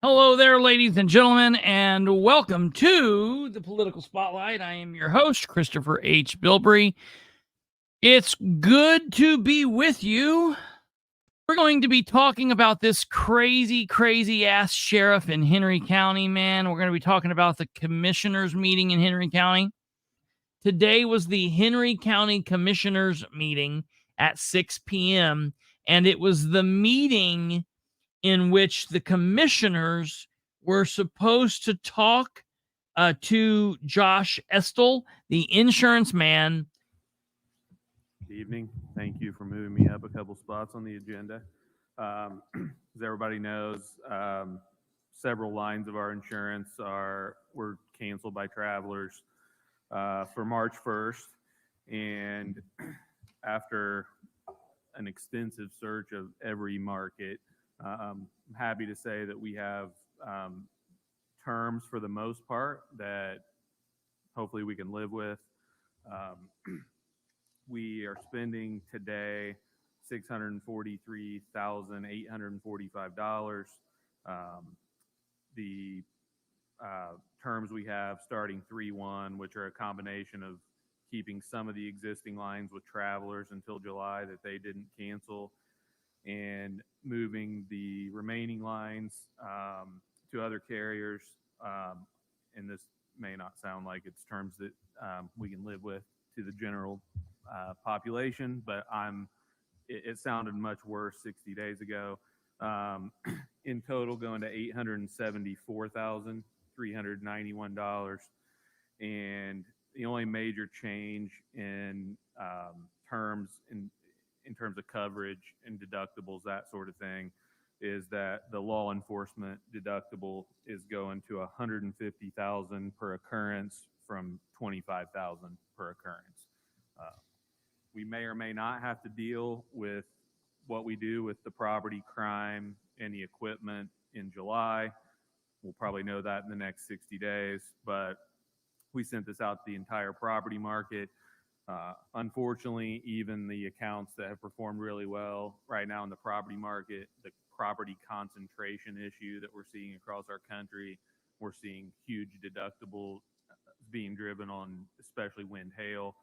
Hello there, ladies and gentlemen, and welcome to the Political Spotlight. I am your host, Christopher H. Bilbrey. It's good to be with you. We're going to be talking about this crazy ass sheriff in Henry County, man. We're going to be talking about the commissioners meeting in Henry County. Today was the Henry County Commissioners meeting at 6 p.m., and it was the meeting in which the commissioners were supposed to talk to Josh Estelle, the insurance man. Good evening. Thank you for moving me up a couple spots on the agenda. As everybody knows, several lines of our insurance were canceled by Travelers for March 1st, and after an extensive search of every market, I'm happy to say that we have terms for the most part that hopefully we can live with. We are spending today $643,845. The terms we have starting 3/1, which are a combination of keeping some of the existing lines with Travelers until July that they didn't cancel, and moving the remaining lines to other carriers. And this may not sound like it's terms that we can live with to the general population, but it sounded much worse 60 days ago. In total, going to $874,391, and the only major change in terms in terms of coverage and deductibles, that sort of thing, is that the law enforcement deductible is going to $150,000 per occurrence from $25,000 per occurrence. We may or may not have to deal with what we do with the property crime and the equipment in July. We'll probably know that in the next 60 days, but we sent this out to the entire property market. Unfortunately, even the accounts that have performed really well right now in the property market, the property concentration issue that we're seeing across our country, we're seeing huge deductibles being driven on especially wind, hail.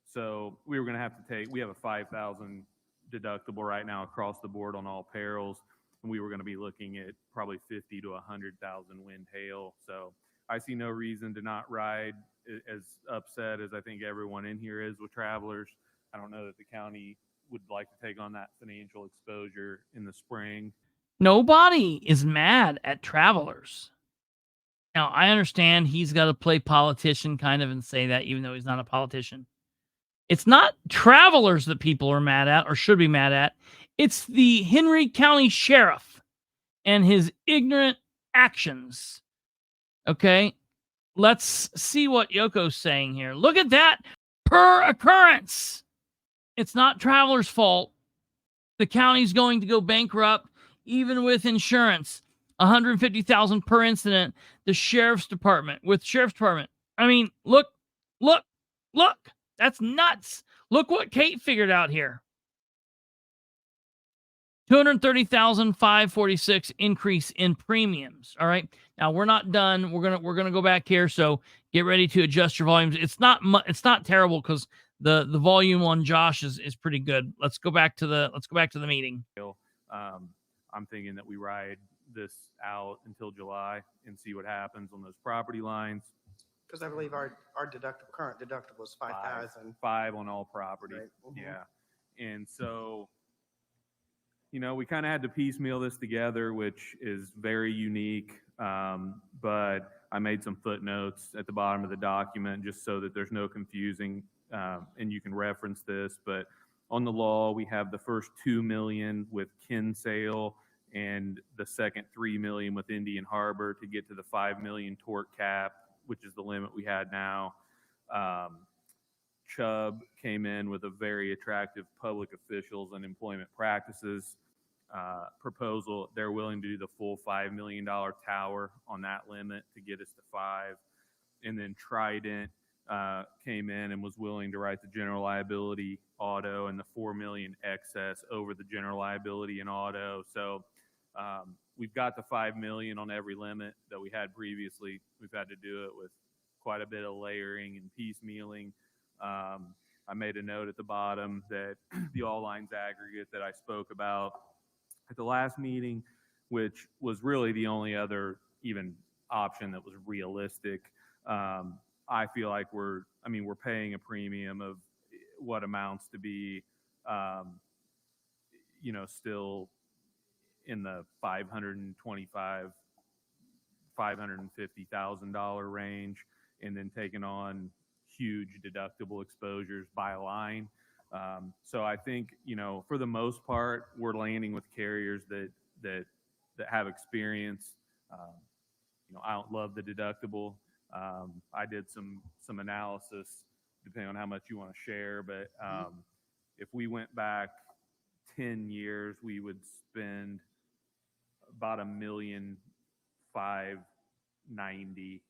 So we were going to have to we have a $5,000 deductible right now across the board on all perils, and we were going to be looking at probably $50,000 to $100,000 wind, hail. So I see no reason to not ride as upset as I think everyone in here is with Travelers. I don't know that the county would like to take on that financial exposure in the spring. Nobody is mad at Travelers. Now, I understand he's got to play politician kind of and say that, even though he's not a politician. It's not Travelers that people are mad at or should be mad at. It's the Henry County Sheriff and his ignorant actions. Okay? Let's see what Yoko's saying here. Look at that per occurrence. It's not Travelers' fault. The county's going to go bankrupt even with insurance. $150,000 per incident. The sheriff's department. I mean, look. That's nuts. Look what Kate figured out here. $230,546 increase in premiums. All right. Now we're not done. We're gonna go back here. So get ready to adjust your volumes. It's not terrible because the volume on Josh is pretty good. Let's go back to the meeting. I'm thinking that we ride this out until July and see what happens on those property lines. Because I believe our current deductible is $5,000. $5,000 on all property. Right. Mm-hmm. Yeah. And so, we kind of had to piecemeal this together, which is very unique. But I made some footnotes at the bottom of the document just so that there's no confusing, and you can reference this. But on the law, we have the first $2 million with Kinsale and the second $3 million with Indian Harbor to get to the $5 million tort cap, which is the limit we had now. Chubb came in with a very attractive public officials and employment practices proposal. They're willing to do the full $5 million tower on that limit to get us to $5 million. And then Trident came in and was willing to write the general liability auto and the $4 million excess over the general liability and auto. So We've got the 5 million on every limit that we had previously. We've had to do it with quite a bit of layering and piecemealing. I made a note at the bottom that the all lines aggregate that I spoke about at the last meeting, which was really the only other even option that was realistic. I feel like we're paying a premium of what amounts to be, still in the $550,000 range, and then taking on huge deductible exposures by line. So I think, for the most part, we're landing with carriers that have experience. I don't love the deductible. I did some analysis, depending on how much you want to share, but if we went back 10 years, we would spend about $1,590,000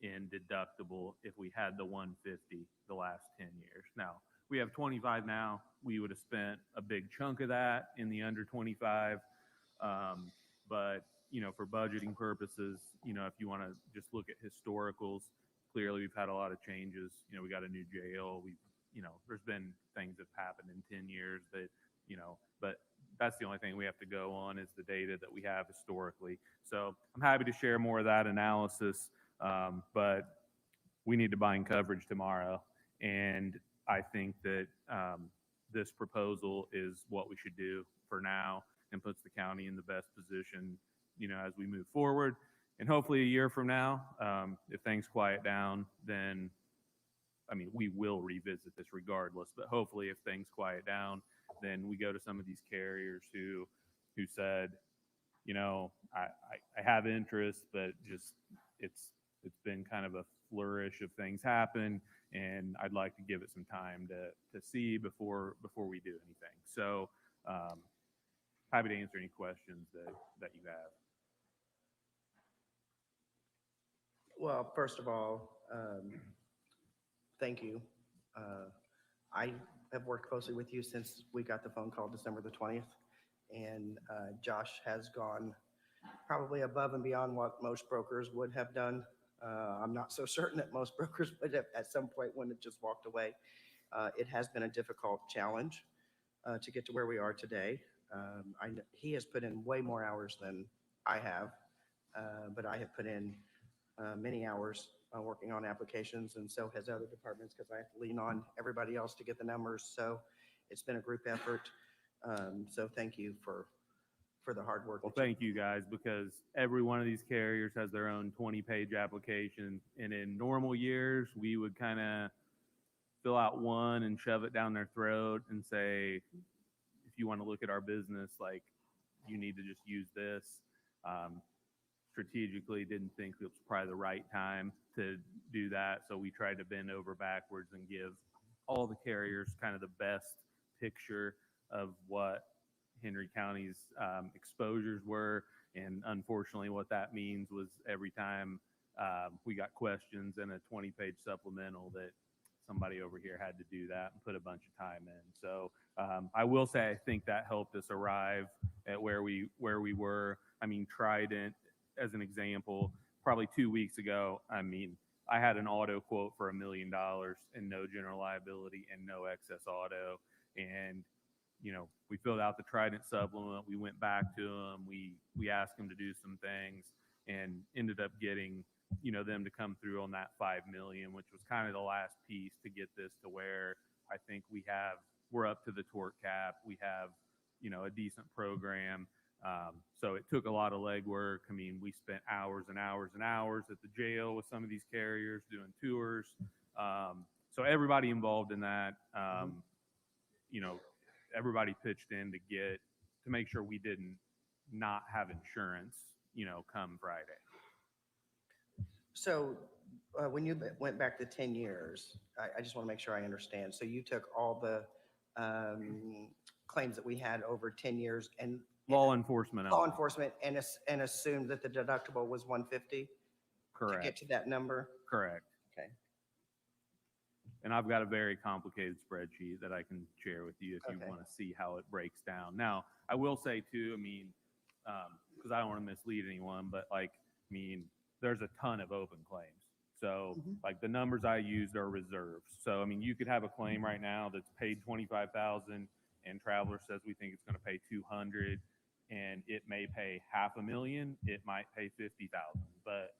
in deductible if we had the 150 the last 10 years. Now, we have 25 now. We would have spent a big chunk of that in the under 25. But, for budgeting purposes, if you want to just look at historicals, clearly we've had a lot of changes. We got a new jail. There's been things that have happened in 10 years that, but that's the only thing we have to go on is the data that we have historically. So I'm happy to share more of that analysis, but we need to bind coverage tomorrow. And I think that this proposal is what we should do for now and puts the county in the best position, as we move forward. And hopefully a year from now, if things quiet down, then, we will revisit this regardless, but hopefully if things quiet down, then we go to some of these carriers who said, I have interest, but just it's been kind of a flourish of things happen, and I'd like to give it some time to see before we do anything. So happy to answer any questions that you have. Well, first of all, thank you. I have worked closely with you since we got the phone call December the 20th, and Josh has gone probably above and beyond what most brokers would have done. I'm not so certain that most brokers would have at some point when it just walked away. It has been a difficult challenge to get to where we are today. He has put in way more hours than I have, but I have put in many hours working on applications, and so has other departments, because I have to lean on everybody else to get the numbers. So it's been a group effort. So thank you for the hard work. Well, thank you guys, because every one of these carriers has their own 20-page application, and in normal years we would kind of fill out one and shove it down their throat and say, if you want to look at our business, like, you need to just use this. Strategically didn't think it was probably the right time to do that, so we tried to bend over backwards and give all the carriers kind of the best picture of what Henry County's exposures were. And unfortunately what that means was every time we got questions in a 20-page supplemental, that somebody over here had to do that and put a bunch of time in. So I will say I think that helped us arrive at where we were. Trident, as an example, probably 2 weeks ago, I had an auto quote for $1 million and no general liability and no excess auto. And, we filled out the Trident supplement. We went back to them. We asked them to do some things and ended up getting, them to come through on that 5 million, which was kind of the last piece to get this to where I think we're up to the tort cap. We have, a decent program. So it took a lot of legwork. We spent hours and hours and hours at the jail with some of these carriers doing tours. So everybody involved in that, everybody pitched in to make sure we didn't not have insurance, come Friday. So when you went back to 10 years, I just want to make sure I understand. So you took all the claims that we had over 10 years and law enforcement and assumed that the deductible was 150. Correct. To get to that number. Correct. Okay. And I've got a very complicated spreadsheet that I can share with you if you want to see how it breaks down. Now, I will say too, because I don't want to mislead anyone, but like, I mean, there's a ton of open claims. So like the numbers I used are reserves. So I mean, you could have a claim right now that's paid 25,000, and Traveler says we think it's going to pay 200, and it may pay $500,000. It might pay 50,000, but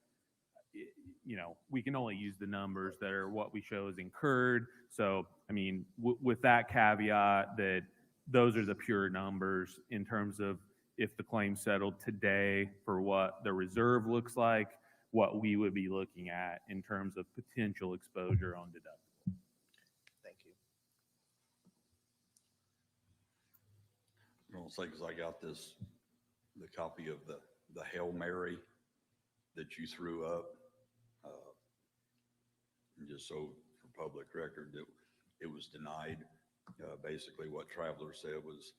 you know, we can only use the numbers that are what we show as incurred. So I mean, with that caveat that those are the pure numbers in terms of if the claim settled today for what the reserve looks like, what we would be looking at in terms of potential exposure on deductible. Thank you. I'll say, because I got the copy of the Hail Mary that you threw up. And just so for public record, that it was denied. Basically what Traveler said was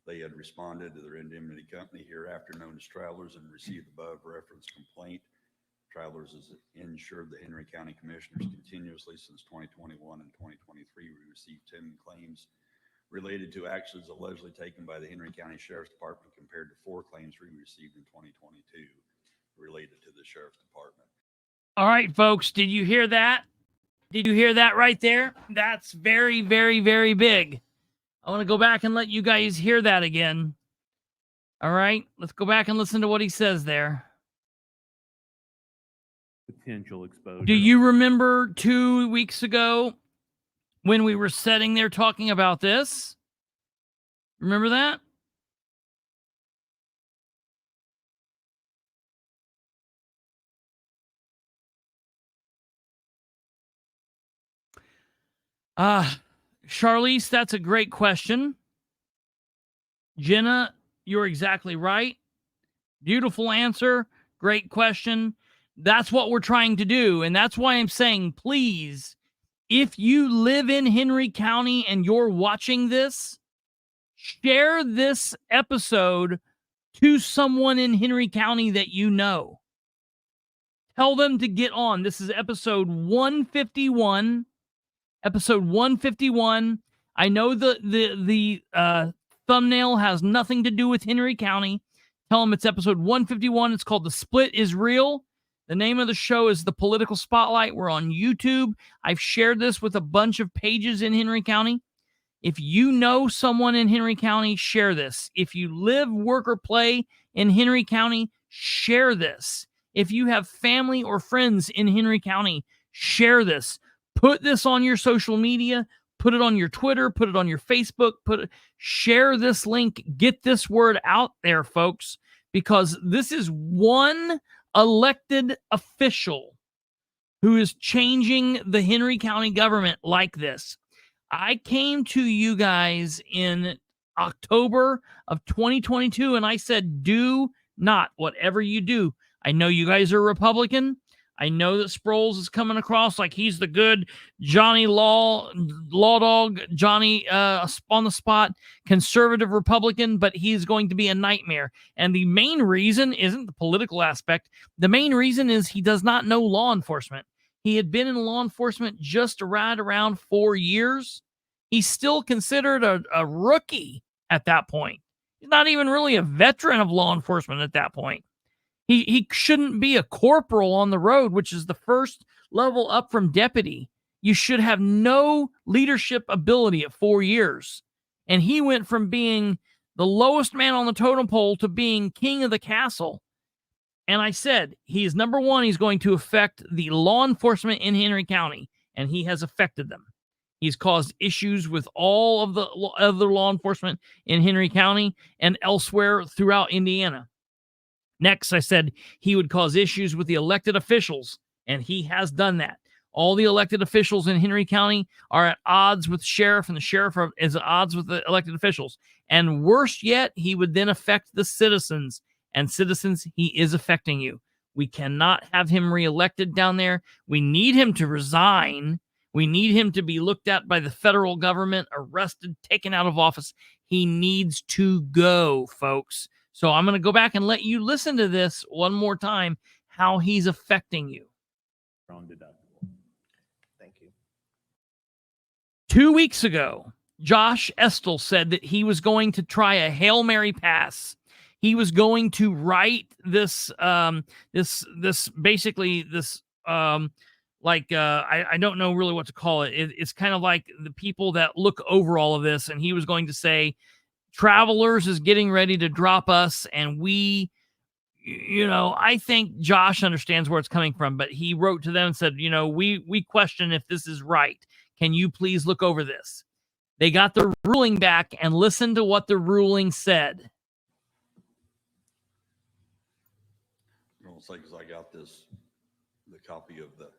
they had responded to their indemnity company, hereafter known as Travelers, and received above referenced complaint. Travelers has insured the Henry County Commissioners continuously since 2021 and 2023. We received 10 claims related to actions allegedly taken by the Henry County Sheriff's Department compared to 4 claims we received in 2022 related to the Sheriff's Department. All right, folks, did you hear that? Did you hear that right there? That's very, very, very big. I want to go back and let you guys hear that again. All right, let's go back and listen to what he says there. Potential exposure. Do you remember 2 weeks ago when we were sitting there talking about this? Remember that? Charlize, that's a great question. Jenna, you're exactly right. Beautiful answer. Great question. That's what we're trying to do. And that's why I'm saying, please, if you live in Henry County and you're watching this, share this episode to someone in Henry County that you know. Tell them to get on. This is episode 151. Episode 151. I know the thumbnail has nothing to do with Henry County. Tell them it's episode 151. It's called The Split is Real. The name of the show is The Political Spotlight. We're on YouTube. I've shared this with a bunch of pages in Henry County. If you know someone in Henry County, share this. If you live, work, or play in Henry County, share this. If you have family or friends in Henry County, share this. Put this on your social media. Put it on your Twitter. Put it on your Facebook. Share this link. Get this word out there, folks, because this is one elected official who is changing the Henry County government like this. I came to you guys in October of 2022 and I said, do not, whatever you do. I know you guys are Republican. I know that Sproles is coming across like he's the good Johnny law dog, Johnny on the spot, conservative Republican, but he's going to be a nightmare. And the main reason isn't the political aspect. The main reason is he does not know law enforcement. He had been in law enforcement just right around 4 years. He's still considered a rookie at that point. He's not even really a veteran of law enforcement at that point. He shouldn't be a corporal on the road, which is the first level up from deputy. You should have no leadership ability at 4 years. And he went from being the lowest man on the totem pole to being king of the castle. And I said, he's number one, he's going to affect the law enforcement in Henry County, and he has affected them. He's caused issues with all of the other law enforcement in Henry County and elsewhere throughout Indiana. Next, I said he would cause issues with the elected officials, and he has done that. All the elected officials in Henry County are at odds with the sheriff, and the sheriff is at odds with the elected officials. And worse yet, he would then affect the citizens. And citizens, he is affecting you. We cannot have him reelected down there. We need him to resign. We need him to be looked at by the federal government, arrested, taken out of office. He needs to go, folks. So I'm going to go back and let you listen to this one more time, how he's affecting you. Thank you. 2 weeks ago, Josh Estelle said that he was going to try a Hail Mary pass. he was going to write this basically this I don't know really what to call it. It's kind of like the people that look over all of this, and he was going to say Travelers is getting ready to drop us, and we, I think Josh understands where it's coming from, but he wrote to them and said, we question if this is right. Can you please look over this? They got the ruling back and listened to what the ruling said. It's like, 'cause I got the copy of the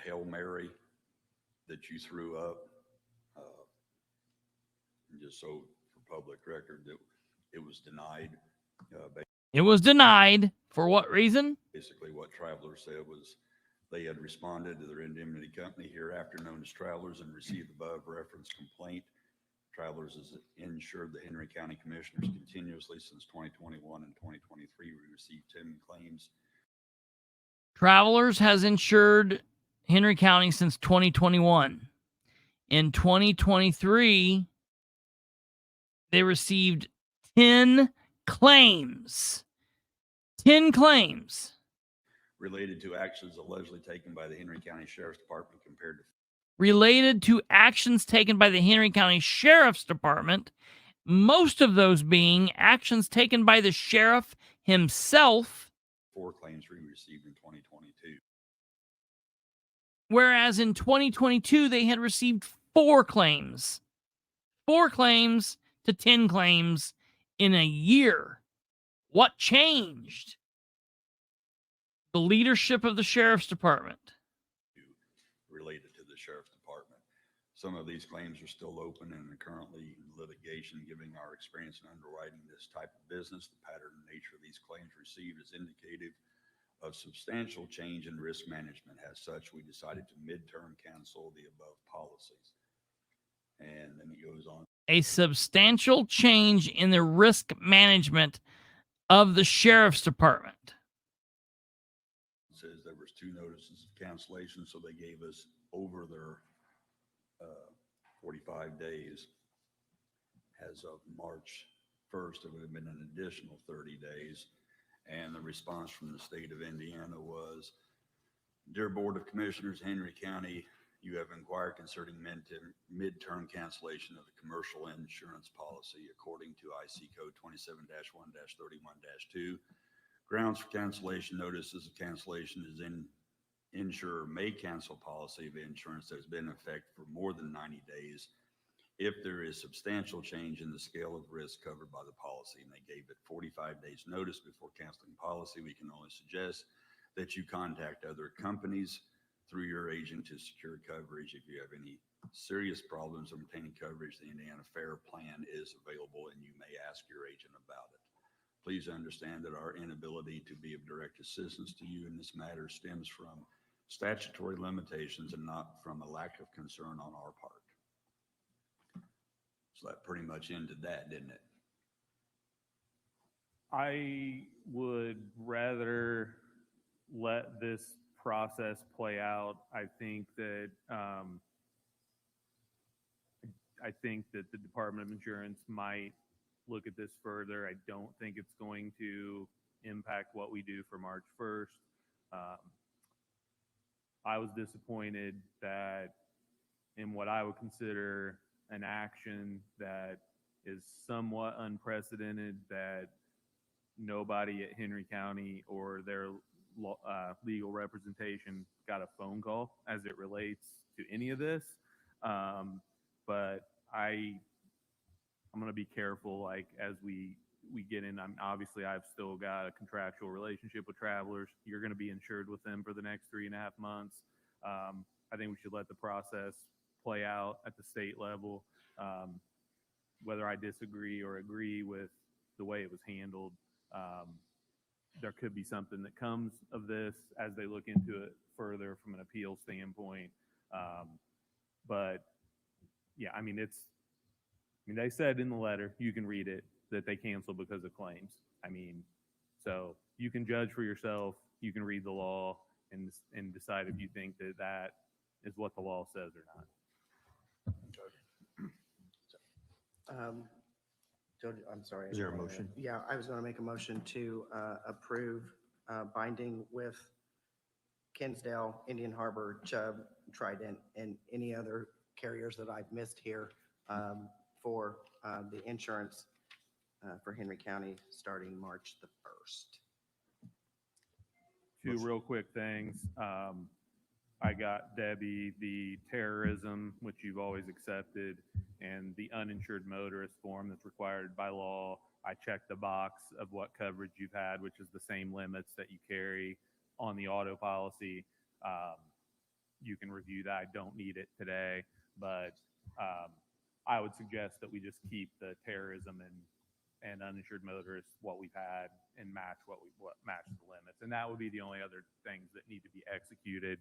Hail Mary that you threw up. Just so for public record that it was denied. It was denied. For what reason? Basically what Travelers said was they had responded to their indemnity company, hereafter known as Travelers, and received the above referenced complaint. Travelers has insured the Henry County Commissioners continuously since 2021 and 2023. We received 10 claims. Travelers has insured Henry County since 2021. In 2023, they received 10 claims. 10 claims. Related to actions allegedly taken by the Henry County Sheriff's Department compared to. Related to actions taken by the Henry County Sheriff's Department, most of those being actions taken by the sheriff himself. 4 claims we received in 2022. Whereas in 2022, they had received 4 claims. 4 claims to 10 claims in a year. What changed? The leadership of the Sheriff's Department. Related to the Sheriff's Department. Some of these claims are still open and are currently in litigation. Given our experience in underwriting this type of business, the pattern and nature of these claims received is indicative of substantial change in risk management. As such, we decided to midterm cancel the above policies. And then it goes on. A substantial change in the risk management of the Sheriff's Department. It says there was 2 notices of cancellation, so they gave us over their 45 days. As of March 1st, it would have been an additional 30 days. And the response from the state of Indiana was, Dear Board of Commissioners, Henry County, you have inquired concerning midterm cancellation of the commercial insurance policy according to IC Code 27-1-31-2. Grounds for cancellation notices of cancellation is insurer may cancel policy of insurance that has been in effect for more than 90 days if there is substantial change in the scale of risk covered by the policy. And they gave it 45 days notice before canceling policy. We can only suggest that you contact other companies through your agent to secure coverage. If you have any serious problems obtaining coverage, the Indiana Fair Plan is available and you may ask your agent about it. Please understand that our inability to be of direct assistance to you in this matter stems from statutory limitations and not from a lack of concern on our part. So that pretty much ended that, didn't it? I would rather let this process play out. I think that the Department of Insurance might look at this further. I don't think it's going to impact what we do for March 1st. I was disappointed that in what I would consider an action that is somewhat unprecedented, that nobody at Henry County or their legal representation got a phone call as it relates to any of this. But I'm going to be careful, like, as we get in. Obviously, I've still got a contractual relationship with Travelers. You're going to be insured with them for the next 3.5 months. I think we should let the process play out at the state level. Whether I disagree or agree with the way it was handled, there could be something that comes of this as they look into it further from an appeal standpoint. But yeah, they said in the letter, you can read it, that they canceled because of claims. So you can judge for yourself. You can read the law and decide if you think that is what the law says or not. I'm sorry. Is there a motion? Yeah, I was going to make a motion to approve binding with Kinsdale, Indian Harbor, Chubb, Trident, and any other carriers that I've missed here for the insurance for Henry County starting March the 1st. Two real quick things. I got Debbie the terrorism, which you've always accepted, and the uninsured motorist form that's required by law. I checked the box of what coverage you've had, which is the same limits that you carry on the auto policy. You can review that. I don't need it today, but I would suggest that we just keep the terrorism and uninsured motorists what we've had and match what match the limits. And that would be the only other things that need to be executed.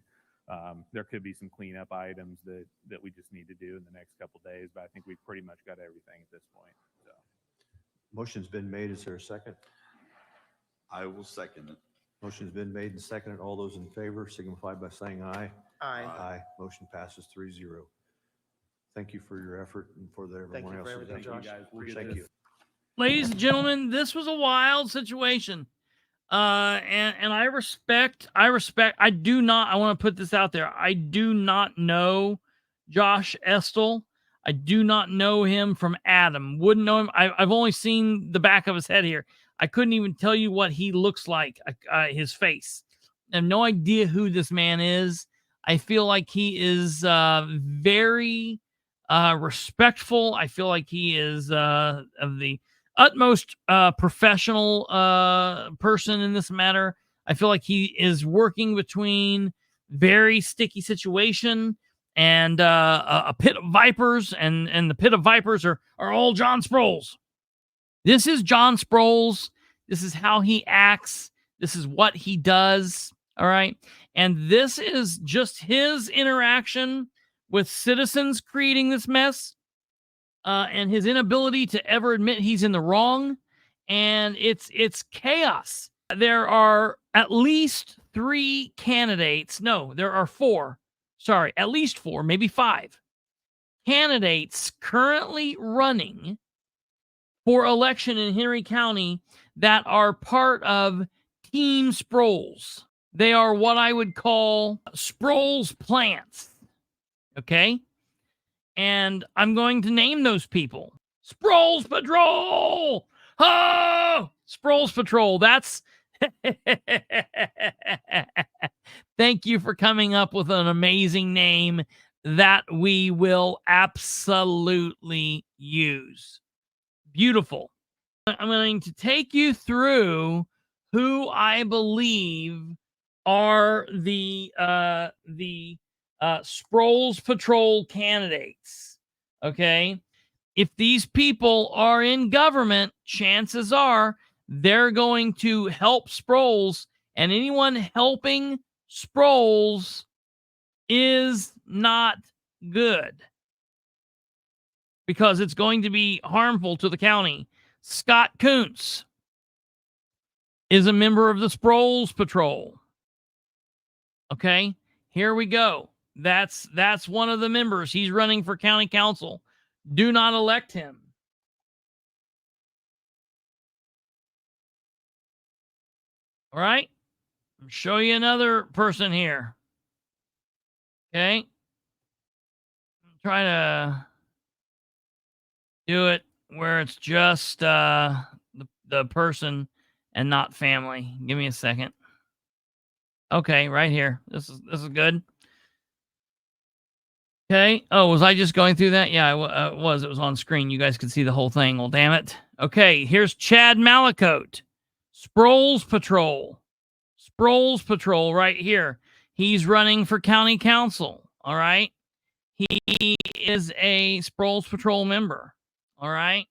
There could be some cleanup items that we just need to do in the next couple of days, but I think we've pretty much got everything at this point. So, Motion's been made. Is there a second? I will second it. Motion's been made and seconded. All those in favor signify by saying aye. Aye. Aye. Motion passes 3-0. Thank you for your effort and for everyone you for else's everything, effort. thank you guys. We'll get Thank this- you. Ladies and gentlemen, this was a wild situation. And I respect, I want to put this out there. I do not know Josh Estelle. I do not know him from Adam. Wouldn't know him. I've only seen the back of his head here. I couldn't even tell you what he looks like, his face. I have no idea who this man is. I feel like he is very respectful. I feel like he is of the utmost professional person in this matter. I feel like he is working between very sticky situation and a pit of vipers, and the pit of vipers are all John Sproles. This is John Sproles. This is how he acts. This is what he does. All right. And this is just his interaction with citizens creating this mess. And his inability to ever admit he's in the wrong, and it's chaos. There are at least 3 candidates. No, there are 4. Sorry, at least 4, maybe 5 candidates currently running for election in Henry County that are part of Team Sproles. They are what I would call Sproles plants. Okay? And I'm going to name those people. Sproles Patrol! Oh! Sproles Patrol. That's... Thank you for coming up with an amazing name that we will absolutely use. Beautiful. I'm going to take you through who I believe are the Sproles Patrol candidates. Okay. If these people are in government, chances are they're going to help Sproles, and anyone helping Sproles is not good because it's going to be harmful to the county. Scott Kuntz is a member of the Sproles Patrol. Okay, here we go. That's one of the members. He's running for county council. Do not elect him. All right. I'll show you another person here. Okay. Try to do it where it's just the person and not family. Give me a second. Okay, right here. This is good. Okay. Oh, was I just going through that? Yeah, I was. It was on screen. You guys could see the whole thing. Well, damn it. Okay, here's Chad Malacote. Sproles Patrol. Sproles Patrol right here. He's running for county council. All right. He is a Sproles Patrol member. All right.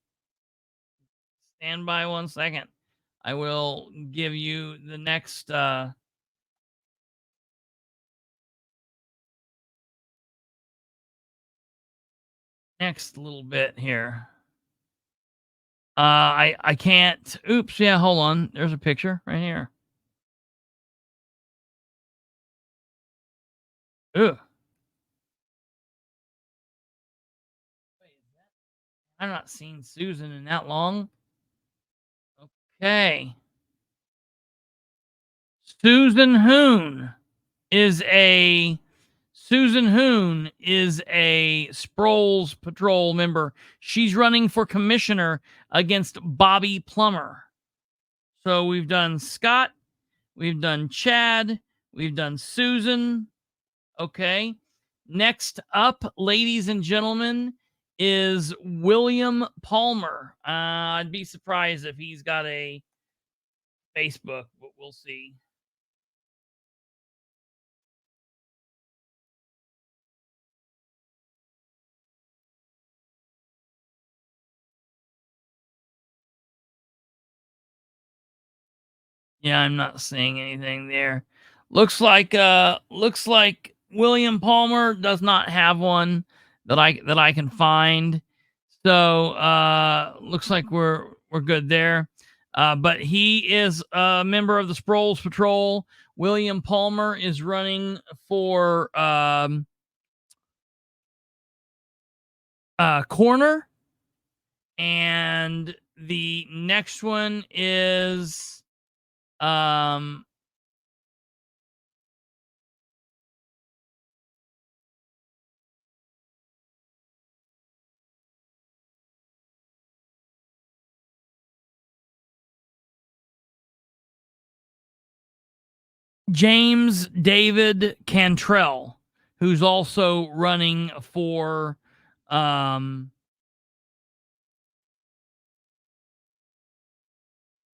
Stand by 1 second. I will give you the next little bit here. I can't. Oops. Yeah, hold on. There's a picture right here. Ugh. I've not seen Susan in that long. Okay. Susan Hoon is a Sproles patrol member. She's running for commissioner against Bobby Plummer. So we've done Scott, we've done Chad, we've done Susan. Okay. Next up, ladies and gentlemen, is William Palmer. I'd be surprised if he's got a Facebook, but we'll see. Yeah, I'm not seeing anything there. Looks like William Palmer does not have one that I can find. So looks like we're good there. But he is a member of the Sproles Patrol. William Palmer is running for coroner. And the next one is James David Cantrell, who's also running for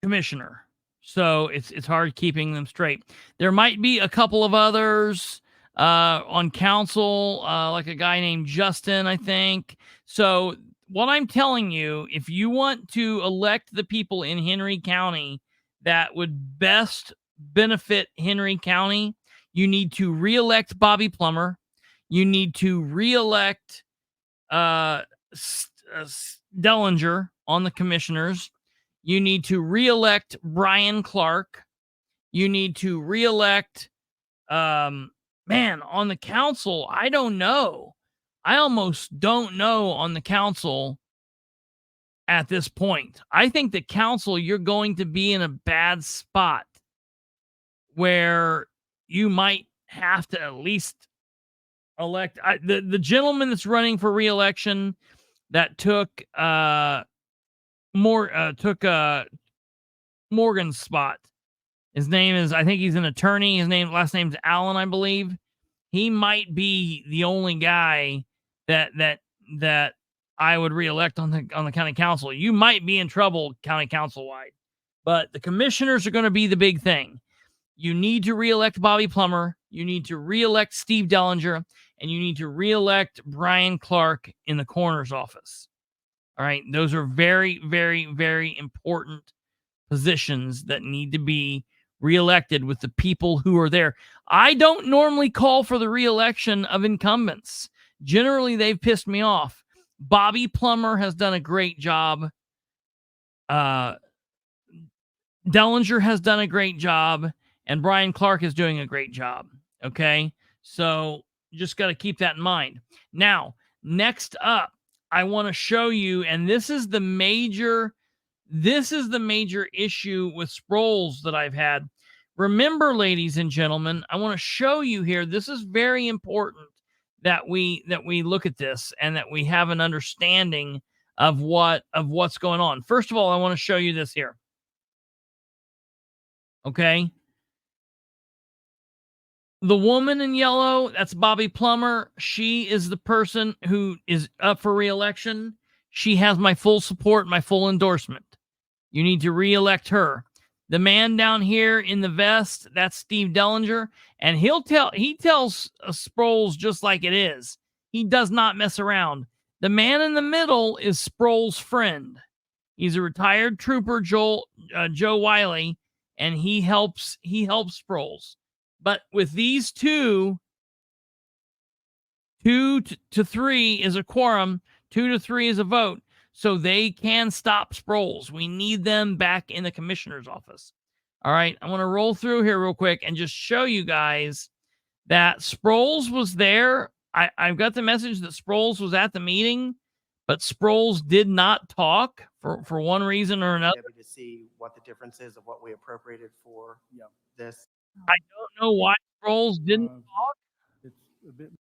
commissioner. So it's hard keeping them straight. There might be a couple of others on council, like a guy named Justin, I think. So what I'm telling you, if you want to elect the people in Henry County that would best benefit Henry County, you need to reelect Bobby Plummer. You need to reelect Dellinger on the commissioners. You need to reelect Brian Clark. You need to reelect, on the council. I don't know. I almost don't know on the council at this point. I think the council, you're going to be in a bad spot where you might have to at least elect the gentleman that's running for reelection that took Morgan's spot. His name is, I think he's an attorney. His last name's Allen, I believe. He might be the only guy that I would reelect on the county council. You might be in trouble county council wide, but the commissioners are going to be the big thing. You need to reelect Bobby Plummer. You need to reelect Steve Dellinger, and you need to reelect Brian Clark in the coroner's office. All right. Those are very, very, very important positions that need to be reelected with the people who are there. I don't normally call for the reelection of incumbents. Generally, they've pissed me off. Bobby Plummer has done a great job. Dellinger has done a great job, and Brian Clark is doing a great job. Okay? So you just got to keep that in mind. Now, next up, I want to show you, and this is the major issue with Sproles that I've had. Remember, ladies and gentlemen, I want to show you here. This is very important that we look at this and that we have an understanding of what's going on. First of all, I want to show you this here. Okay. The woman in yellow, that's Bobby Plummer. She is the person who is up for re-election. She has my full support, my full endorsement. You need to re-elect her. The man down here in the vest, that's Steve Dellinger, and he tells Sproles just like it is. He does not mess around. The man in the middle is Sproles' friend. He's a retired trooper, Joe Wiley, and he helps Sproles. But with these two to 3 is a quorum, 2 to 3 is a vote. So they can stop Sproles. We need them back in the commissioner's office. All right. I want to roll through here real quick and just show you guys that Sproles was there. I've got the message that Sproles was at the meeting, but Sproles did not talk for one reason or another. Debbie, to see what the difference is of what we appropriated for this. I don't know why Sproles didn't talk. It's a bit.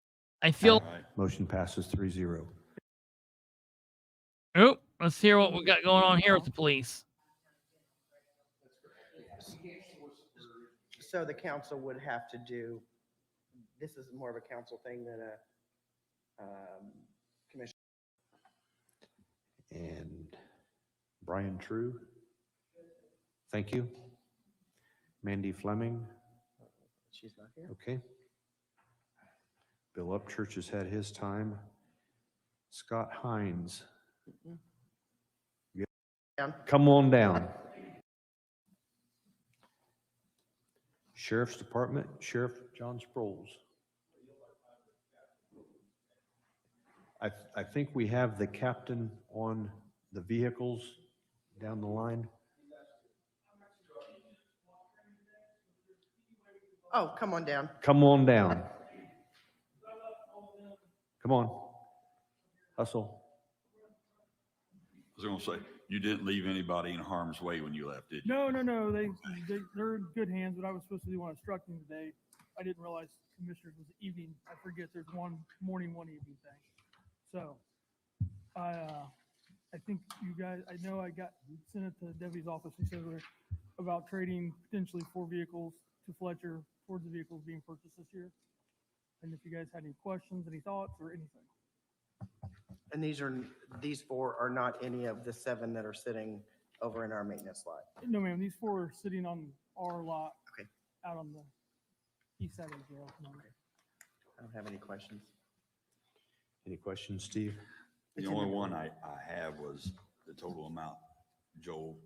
I feel. All right. Motion passes 3-0. Oh, let's hear what we got going on here with the police. So the council would have to do, this is more of a council thing than a commission. And Brian True. Thank you. Mandy Fleming. She's not here. Okay. Bill Upchurch has had his time. Scott Hines. Down. Come on down. Sheriff's Department, Sheriff John Sproles. I think we have the captain on the vehicles down the line. Oh, come on down. Come on down. Come on. Hustle. I was gonna say, you didn't leave anybody in harm's way when you left, did you? No. They're in good hands. What I was supposed to do on instructing today, I didn't realize commissioners was evening. I forget there's one morning, one evening thing. So I think you guys, I know I got sent it to Debbie's office. She said we're about trading potentially 4 vehicles to Fletcher towards the vehicles being purchased this year. And if you guys had any questions, any thoughts or anything. And these 4 are not any of the 7 that are sitting over in our maintenance lot. No, ma'am, these 4 are sitting on our lot. Okay. Out on the east side of the jail. I don't have any questions. Any questions, Steve? The only one I have was the total amount, Joel,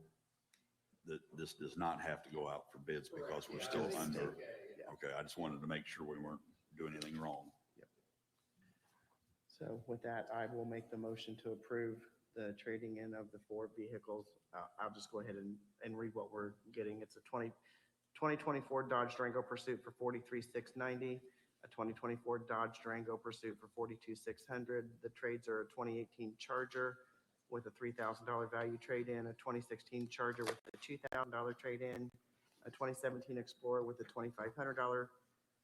that this does not have to go out for bids because we're still under. Okay, I just wanted to make sure we weren't doing anything wrong. So with that, I will make the motion to approve the trading in of the 4 vehicles. I'll just go ahead and read what we're getting. It's a 2024 Dodge Durango Pursuit for $43,690, a 2024 Dodge Durango Pursuit for $42,600. The trades are a 2018 Charger with a $3,000 value trade-in, a 2016 Charger with a $2,000 trade-in, a 2017 Explorer with a $2,500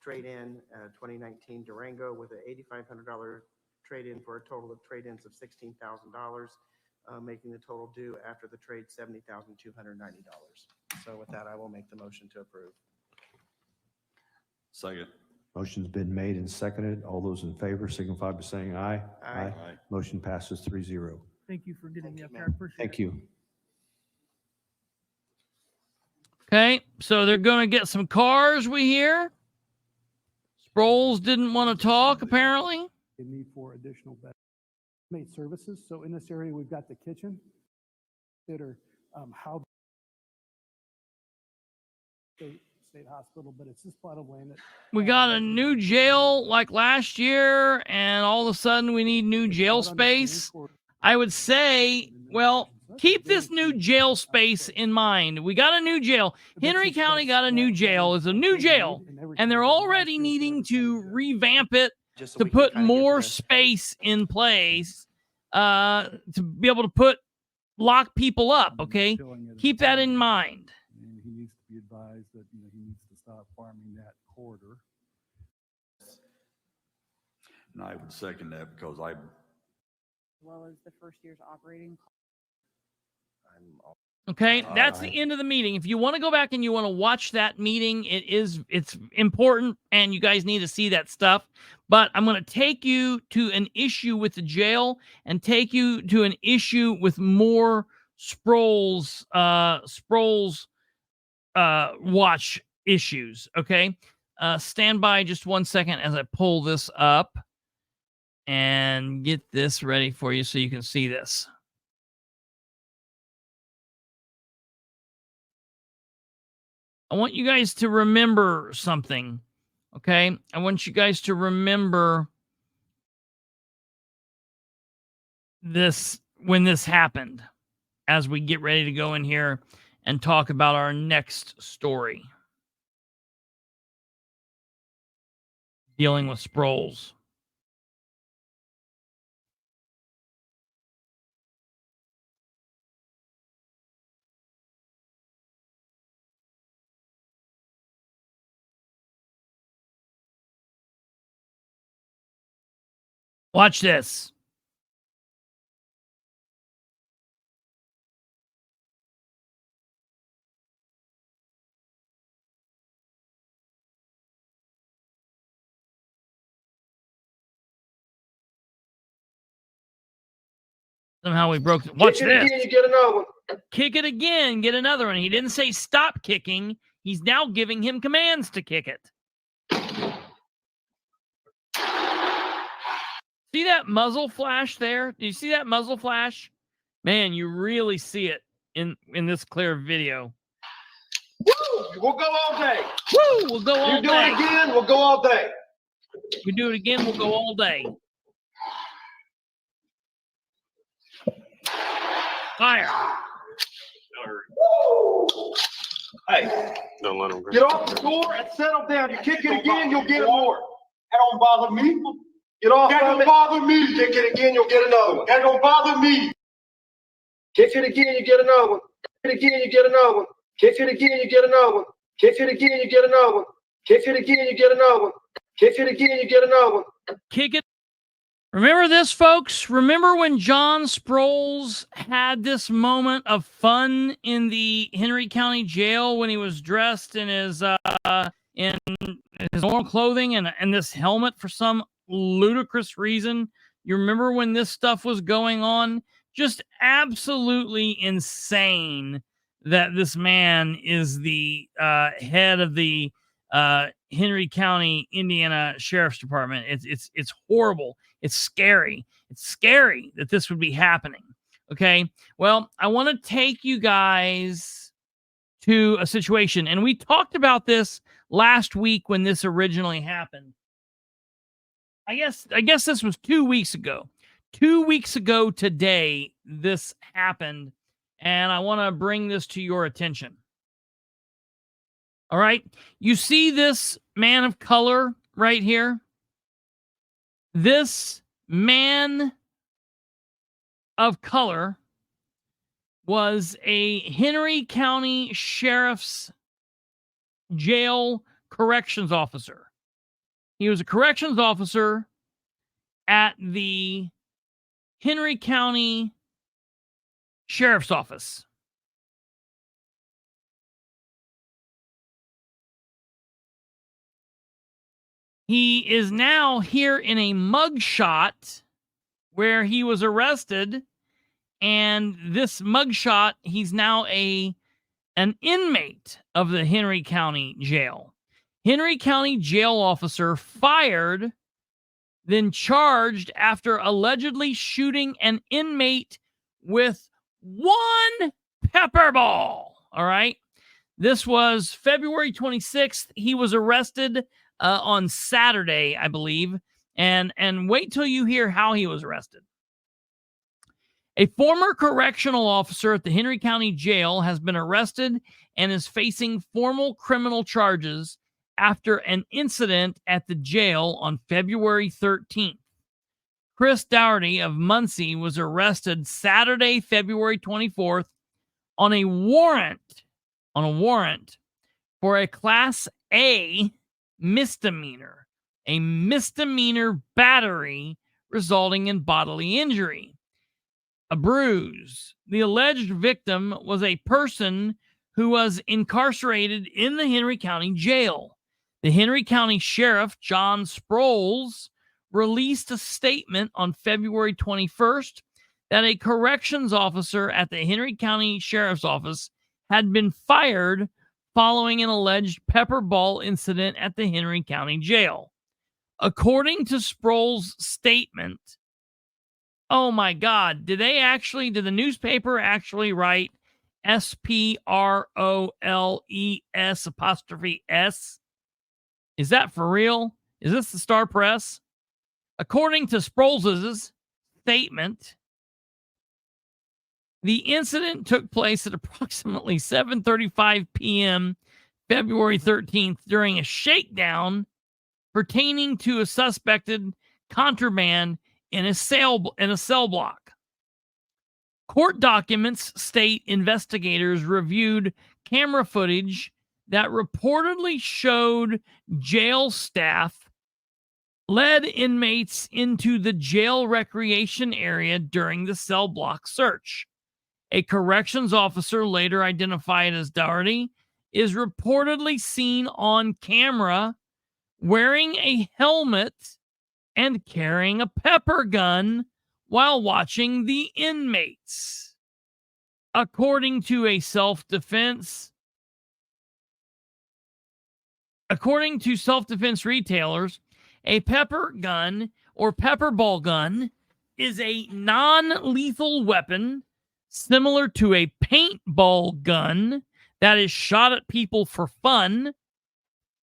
trade-in, a 2019 Durango with an $8,500 trade-in for a total of trade-ins of $16,000, making the total due after the trade $70,290. So with that, I will make the motion to approve. Second. Motion's been made and seconded. All those in favor signify by saying aye. Aye. Aye. Motion passes 3-0. Thank you for getting Thank me you, up there. I ma'am. appreciate Thank it. you. Okay, so they're going to get some cars, we hear. Sproles didn't want to talk, apparently. They need for additional made services. So in this area, we've got the kitchen that are how state hospital, but it's this plot of land that We got a new jail like last year, and all of a sudden we need new jail space. I would say, well, keep this new jail space in mind. We got a new jail. Henry County got a new jail. It's a new jail, and they're already needing to revamp it Just so to we can put kinda get more the- space in place to be able to lock people up, okay? Keep that in mind. And he needs to be advised that, he needs to stop farming that corridor. And I would second that because I, As well as the first year's operating. Okay, that's Aye. the end of the meeting. If you want to go back and you want to watch that meeting, it's important and you guys need to see that stuff. But I'm going to take you to an issue with the jail and take you to an issue with more Sproles watch issues. Okay, stand by just 1 second as I pull this up and get this ready for you so you can see this. I want you guys to remember something, okay? I want you guys to remember this when this happened as we get ready to go in here and talk about our next story. Dealing with Sproles. Watch this. Somehow we broke. Watch Kick it this. again, you get another one. Kick it again, get another one. He didn't say stop kicking. He's now giving him commands to kick it. See that muzzle flash there? Do you see that muzzle flash? Man, you really see it in this clear video. Woo! We'll go all day. Woo! We'll go all You do day. it again, we'll go all day. We do it again, we'll go all day. Fire. Hey, Don't let him go. get off the floor and settle down. You kick it again, you'll get more. That don't bother me. Get off That of don't it. bother me. Kick it again, you'll get another one. That don't bother me. Kick it again, you get another one. Kick it again, you get another one. Kick it again, you get another one. Kick it again, you get another one. Kick it again, you get another one. Kick it again, you get another one. Kick it. Remember this, folks? Remember when John Sproles had this moment of fun in the Henry County Jail when he was dressed in his normal clothing and this helmet for some ludicrous reason? You remember when this stuff was going on? Just absolutely insane that this man is the head of the Henry County, Indiana Sheriff's Department. It's horrible. It's scary. It's scary that this would be happening. Okay. Well, I want to take you guys to a situation, and we talked about this last week when this originally happened. I guess this was 2 weeks ago. 2 weeks ago today, this happened, and I want to bring this to your attention. All right. You see this man of color right here? This man of color was a Henry County Sheriff's Jail corrections officer. He was a corrections officer at the Henry County Sheriff's Office. He is now here in a mugshot where he was arrested, and this mugshot, he's now an inmate of the Henry County Jail. Henry County Jail officer fired, then charged after allegedly shooting an inmate with one pepper ball. All right. This was February 26th. He was arrested on Saturday, I believe. And wait till you hear how he was arrested. A former correctional officer at the Henry County Jail has been arrested and is facing formal criminal charges after an incident at the jail on February 13th. Chris Dougherty of Muncie was arrested Saturday, February 24th on a warrant for a Class A misdemeanor, a misdemeanor battery resulting in bodily injury, a bruise. The alleged victim was a person who was incarcerated in the Henry County Jail. The Henry County Sheriff, John Sproles, released a statement on February 21st that a corrections officer at the Henry County Sheriff's Office had been fired following an alleged pepper ball incident at the Henry County Jail. According to Sproles' statement, oh my God, did the newspaper actually write SPROLES'? Is that for real? Is this the Star Press? According to Sproles' statement, the incident took place at approximately 7:35 p.m. February 13th during a shakedown pertaining to a suspected contraband in a cell block. Court documents state investigators reviewed camera footage that reportedly showed jail staff led inmates into the jail recreation area during the cell block search. A corrections officer, later identified as Doherty, is reportedly seen on camera wearing a helmet and carrying a pepper gun while watching the inmates. According to self-defense retailers, a pepper gun or pepper ball gun is a non-lethal weapon similar to a paintball gun that is shot at people for fun.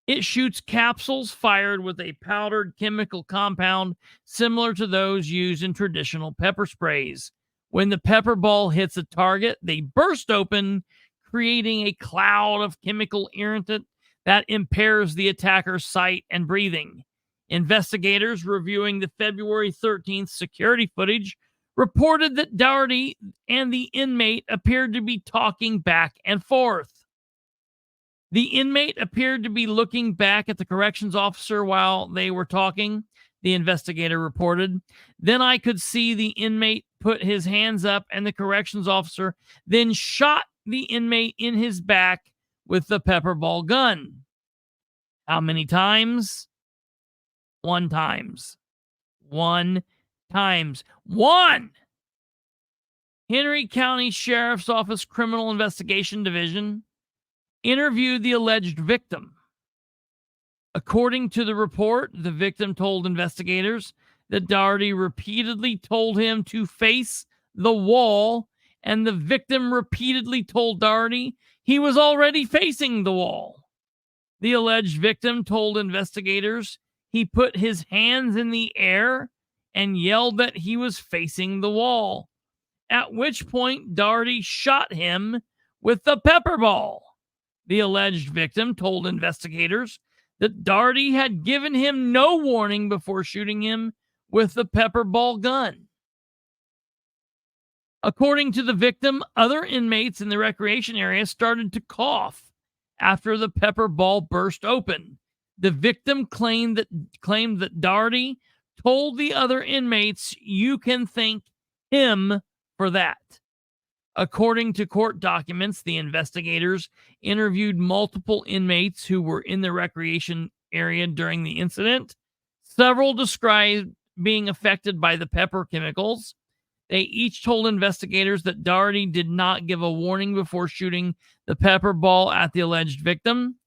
It shoots capsules fired with a powdered chemical compound similar to those used in traditional pepper sprays. When the pepper ball hits a target, they burst open, creating a cloud of chemical irritant that impairs the attacker's sight and breathing. Investigators reviewing the February 13th security footage reported that Doherty and the inmate appeared to be talking back and forth. The inmate appeared to be looking back at the corrections officer while they were talking, the investigator reported. Then I could see the inmate put his hands up, and the corrections officer then shot the inmate in his back with the pepper ball gun. How many times? One times. One. Henry County Sheriff's Office Criminal Investigation Division interviewed the alleged victim. According to the report, the victim told investigators that Doherty repeatedly told him to face the wall, and the victim repeatedly told Doherty he was already facing the wall. The alleged victim told investigators he put his hands in the air and yelled that he was facing the wall, at which point Doherty shot him with the pepper ball. The alleged victim told investigators that Doherty had given him no warning before shooting him with the pepper ball gun. According to the victim, other inmates in the recreation area started to cough after the pepper ball burst open. The victim claimed that Doherty told the other inmates, "You can thank him for that." According to court documents, the investigators interviewed multiple inmates who were in the recreation area during the incident. Several described being affected by the pepper chemicals. They each told investigators that Doherty did not give a warning before shooting the pepper ball at the alleged victim.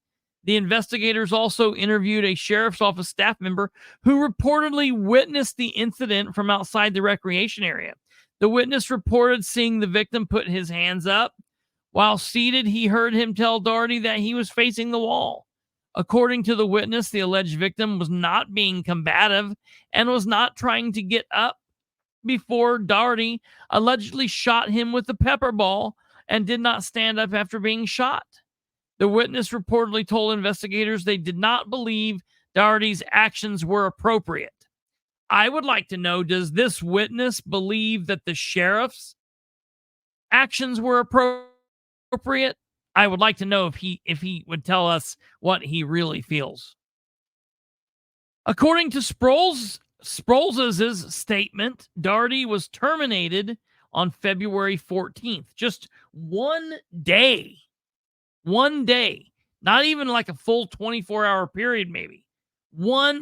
The investigators also interviewed a sheriff's office staff member who reportedly witnessed the incident from outside the recreation area. The witness reported seeing the victim put his hands up. While seated, he heard him tell Doherty that he was facing the wall. According to the witness, the alleged victim was not being combative and was not trying to get up before Doherty allegedly shot him with the pepper ball and did not stand up after being shot. The witness reportedly told investigators they did not believe Doherty's actions were appropriate. I would like to know, does this witness believe that the sheriff's actions were appropriate? I would like to know if he would tell us what he really feels. According to Sproles' statement, Doherty was terminated on February 14th. Just one day. Not even like a full 24-hour period, maybe.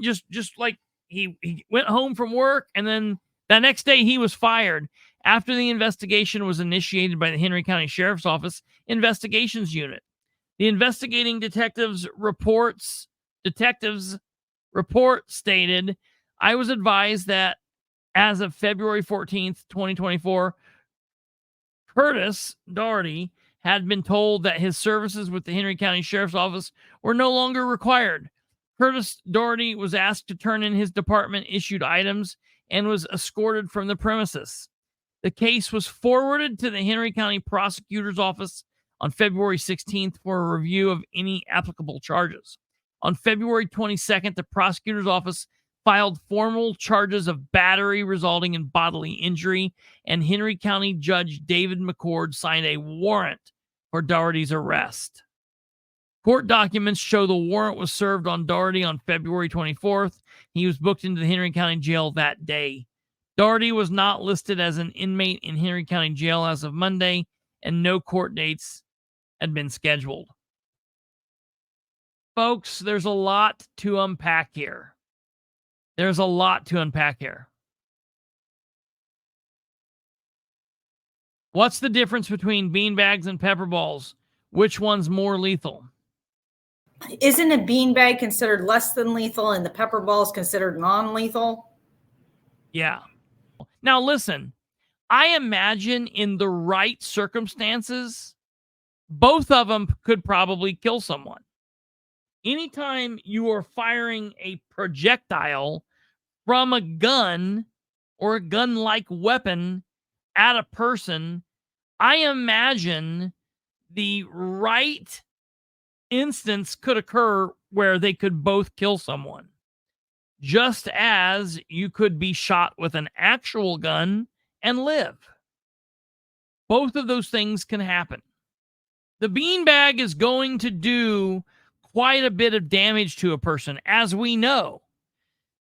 Just like he went home from work, and then the next day he was fired after the investigation was initiated by the Henry County Sheriff's Office Investigations Unit. The investigating detectives report stated, "I was advised that as of February 14th, 2024, Curtis Doherty had been told that his services with the Henry County Sheriff's Office were no longer required. Curtis Doherty was asked to turn in his department-issued items and was escorted from the premises. The case was forwarded to the Henry County Prosecutor's Office on February 16th for a review of any applicable charges. On February 22nd, the Prosecutor's Office filed formal charges of battery resulting in bodily injury, and Henry County Judge David McCord signed a warrant for Doherty's arrest." Court documents show the warrant was served on Daugherty on February 24th. He was booked into the Henry County Jail that day. Daugherty was not listed as an inmate in Henry County Jail as of Monday, and no court dates had been scheduled. Folks, there's a lot to unpack here. There's a lot to unpack here. What's the difference between beanbags and pepper balls? Which one's more lethal? Isn't a beanbag considered less than lethal and the pepper ball is considered non-lethal? Yeah. Now listen, I imagine in the right circumstances, both of them could probably kill someone. Anytime you are firing a projectile from a gun or a gun-like weapon at a person, I imagine the right instance could occur where they could both kill someone. Just as you could be shot with an actual gun and live. Both of those things can happen. The beanbag is going to do quite a bit of damage to a person, as we know.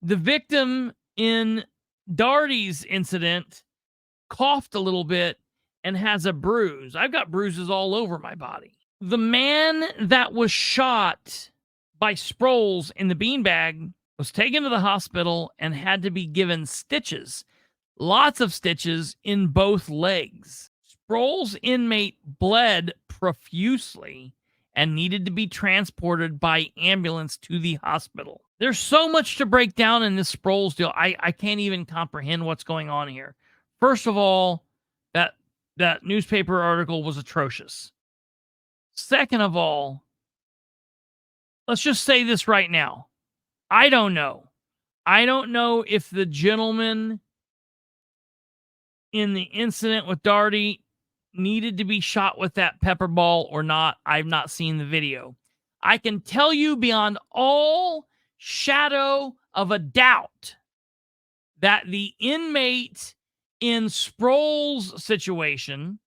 The victim in Daugherty's incident coughed a little bit and has a bruise. I've got bruises all over my body. The man that was shot by Sproles in the beanbag was taken to the hospital and had to be given stitches, lots of stitches in both legs. Sproles' inmate bled profusely and needed to be transported by ambulance to the hospital. There's so much to break down in this Sproles deal. I can't even comprehend what's going on here. First of all, that newspaper article was atrocious. Second of all, let's just say this right now. I don't know. I don't know if the gentleman in the incident with Daugherty needed to be shot with that pepper ball or not. I've not seen the video. I can tell you beyond all shadow of a doubt that the inmate in Sproles' situation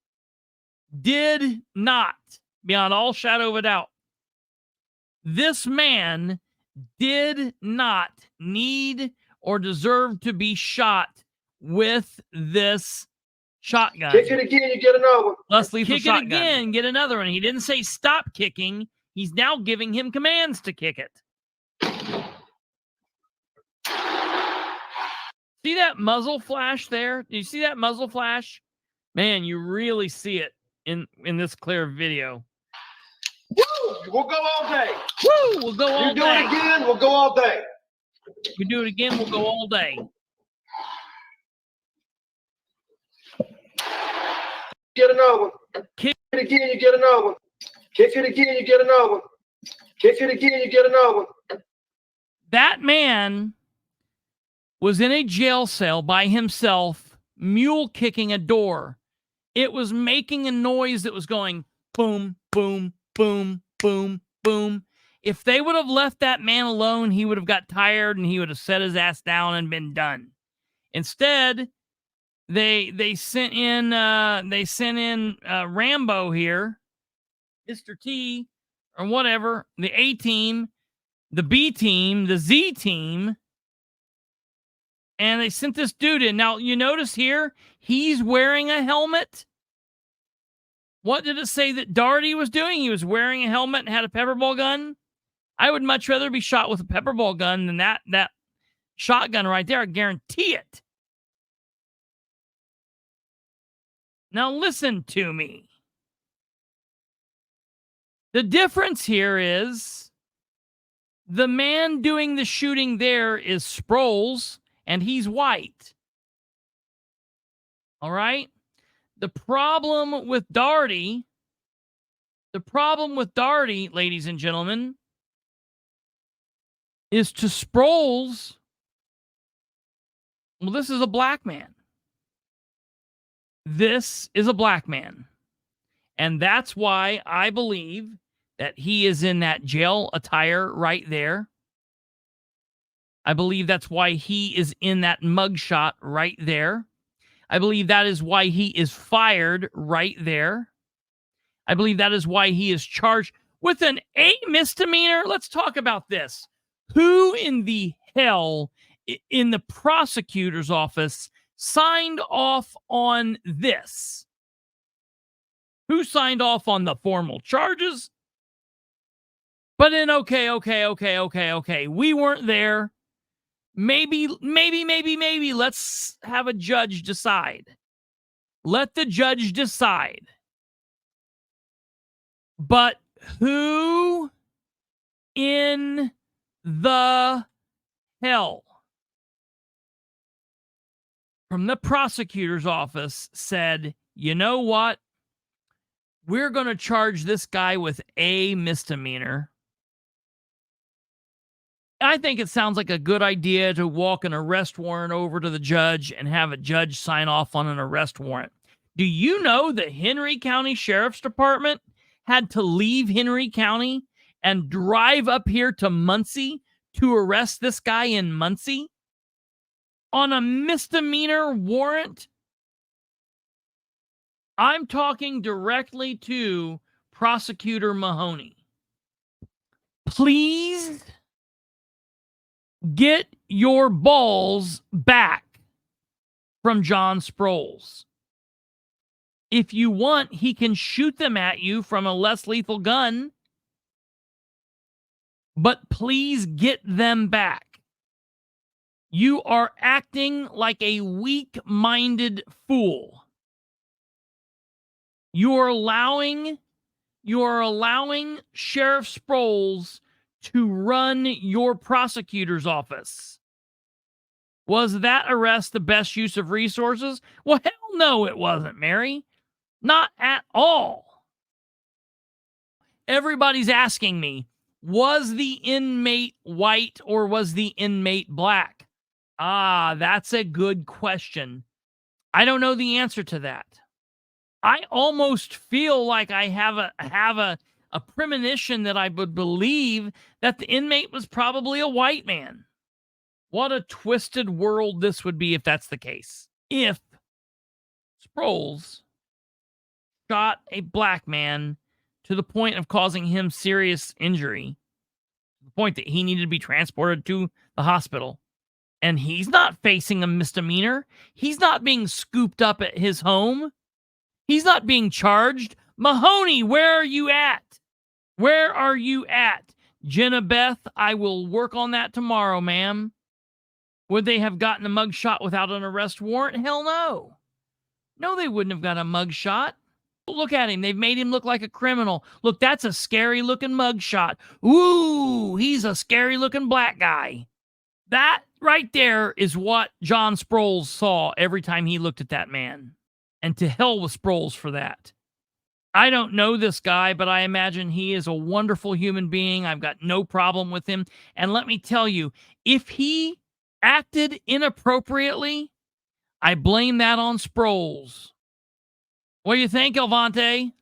did not, beyond all shadow of a doubt, this man did not need or deserve to be shot with this shotgun. Kick it again, you get another one. Less lethal kick shotgun. It again, get another one. He didn't say stop kicking. He's now giving him commands to kick it. See that muzzle flash there? Do you see that muzzle flash? Man, you really see it in this clear video. Woo! We'll go all day. Woo! We'll go all day. You do it again, we'll go all day. You do it again, we'll go all day. Get another one. Kick it again, you get another one. Kick it again, you get another one. Kick it again, you get another one. That man was in a jail cell by himself, mule kicking a door. It was making a noise that was going boom, boom, boom, boom, boom. If they would have left that man alone, he would have got tired and he would have set his ass down and been done. Instead, they sent in Rambo here, Mr. T, or whatever, the A team, the B team, the Z team, and they sent this dude in. Now, you notice here, he's wearing a helmet. What did it say that Daugherty was doing? He was wearing a helmet and had a pepper ball gun. I would much rather be shot with a pepper ball gun than that shotgun right there. I guarantee it. Now listen to me. The difference here is the man doing the shooting there is Sproles, and he's white. All right? The problem with Daugherty, ladies and gentlemen, is to Sproles, well, this is a black man. This is a black man. And that's why I believe that he is in that jail attire right there. I believe that's why he is in that mugshot right there. I believe that is why he is fired right there. I believe that is why he is charged. with an A misdemeanor. Let's talk about this. Who in the hell in the prosecutor's office signed off on this? Who signed off on the formal charges? But then, okay. We weren't there. Maybe, let's have a judge decide. Let the judge decide. But who in the hell from the prosecutor's office said, you know what? We're going to charge this guy with a misdemeanor. I think it sounds like a good idea to walk an arrest warrant over to the judge and have a judge sign off on an arrest warrant. Do you know the Henry County Sheriff's Department had to leave Henry County and drive up here to Muncie to arrest this guy in Muncie on a misdemeanor warrant? I'm talking directly to Prosecutor Mahoney. Please get your balls back from John Sproles. If you want, he can shoot them at you from a less lethal gun, but please get them back. You are acting like a weak-minded fool. You are allowing Sheriff Sproles to run your prosecutor's office. Was that arrest the best use of resources? Well, hell no, it wasn't, Mary. Not at all. Everybody's asking me, was the inmate white or was the inmate black? That's a good question. I don't know the answer to that. I almost feel like I have a premonition that I would believe that the inmate was probably a white man. What a twisted world this would be if that's the case. If Sproles shot a black man to the point of causing him serious injury, to the point that he needed to be transported to the hospital, and he's not facing a misdemeanor. He's not being scooped up at his home. He's not being charged. Mahoney, where are you at? Where are you at? Jenna Beth, I will work on that tomorrow, ma'am. Would they have gotten a mug shot without an arrest warrant? Hell no. No, they wouldn't have got a mug shot. Look at him. They've made him look like a criminal. Look, that's a scary looking mug shot. Ooh, he's a scary looking black guy. That right there is what John Sproles saw every time he looked at that man. And to hell with Sproles for that. I don't know this guy, but I imagine he is a wonderful human being. I've got no problem with him. And let me tell you, if he acted inappropriately, I blame that on Sproles. What do you think, Elvante?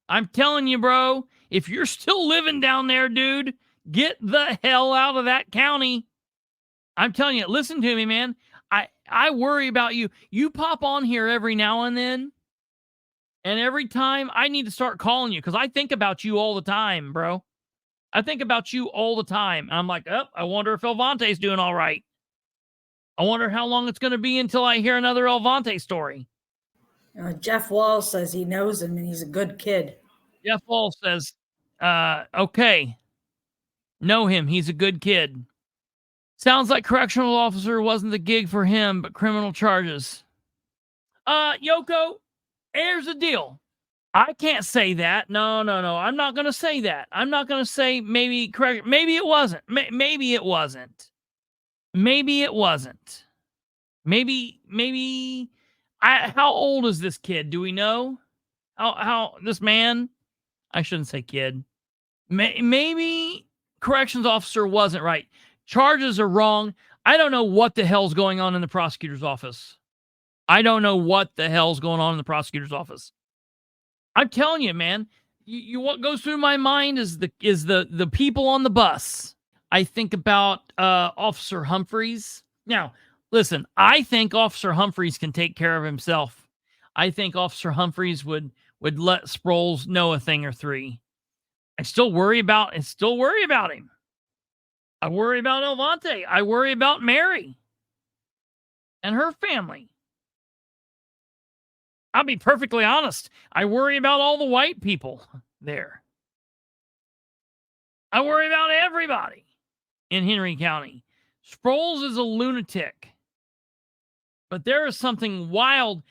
I'm telling you, bro, if you're still living down there, dude, get the hell out of that county. I'm telling you, listen to me, man. I worry about you. You pop on here every now and then, and every time I need to start calling you because I think about you all the time, bro. I think about you all the time. And I'm like, I wonder if Elvante's doing all right. I wonder how long it's going to be until I hear another Elvante story. Jeff Wall says he knows him and he's a good kid. Jeff Wall says, okay, know him. He's a good kid. Sounds like correctional officer wasn't the gig for him, but criminal charges. Yoko, here's the deal. I can't say that. No. I'm not going to say that. I'm not going to say maybe correct. Maybe it wasn't. Maybe it wasn't. Maybe it wasn't. Maybe. How old is this kid? Do we know? How this man? I shouldn't say kid. Maybe corrections officer wasn't right. Charges are wrong. I don't know what the hell's going on in the prosecutor's office. I'm telling you, man. What goes through my mind is the people on the bus. I think about Officer Humphreys. Now, listen, I think Officer Humphreys can take care of himself. I think Officer Humphreys would let Sproles know a thing or three. I still worry about him. I worry about Elvante. I worry about Mary and her family. I'll be perfectly honest. I worry about all the white people there. I worry about everybody in Henry County. Sproles is a lunatic. But there is something wild.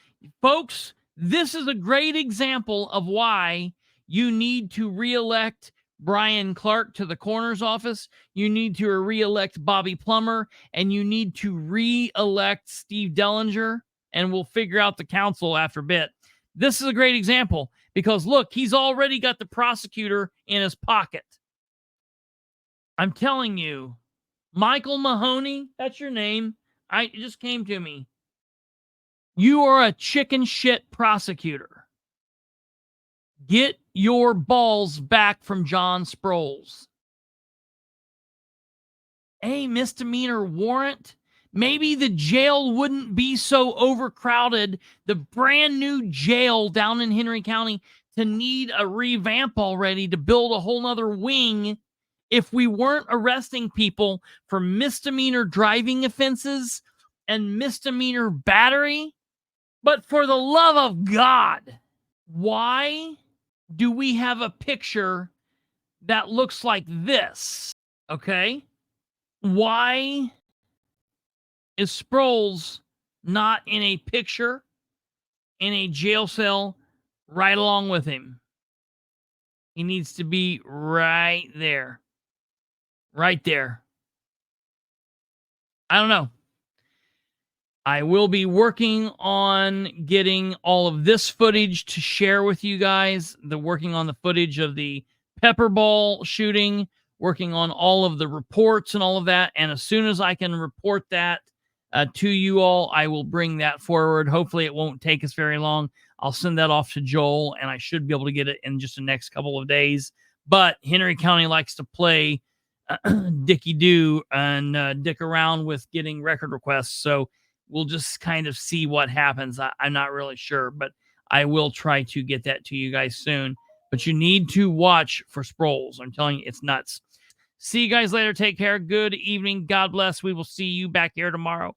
Folks, this is a great example of why you need to reelect Brian Clark to the coroner's office. You need to reelect Bobby Plummer, and you need to reelect Steve Dellinger, and we'll figure out the council after a bit. This is a great example because, look, he's already got the prosecutor in his pocket. I'm telling you, Michael Mahoney, that's your name. It just came to me. You are a chicken shit prosecutor. Get your balls back from John Sproles. A misdemeanor warrant. Maybe the jail wouldn't be so overcrowded. The brand new jail down in Henry County to need a revamp already to build a whole nother wing if we weren't arresting people for misdemeanor driving offenses and misdemeanor battery. But for the love of God, why do we have a picture that looks like this? Okay? Why is Sproles not in a picture in a jail cell right along with him? He needs to be right there. Right there. I don't know. I will be working on getting all of this footage to share with you guys. Working on the footage of the pepper ball shooting, working on all of the reports and all of that. And as soon as I can report that to you all, I will bring that forward. Hopefully it won't take us very long. I'll send that off to Joel, and I should be able to get it in just the next couple of days. But Henry County likes to play dicky-do and dick around with getting record requests. So we'll just kind of see what happens. I'm not really sure, but I will try to get that to you guys soon. But you need to watch for Sproles. I'm telling you, it's nuts. See you guys later. Take care. Good evening. God bless. We will see you back here tomorrow.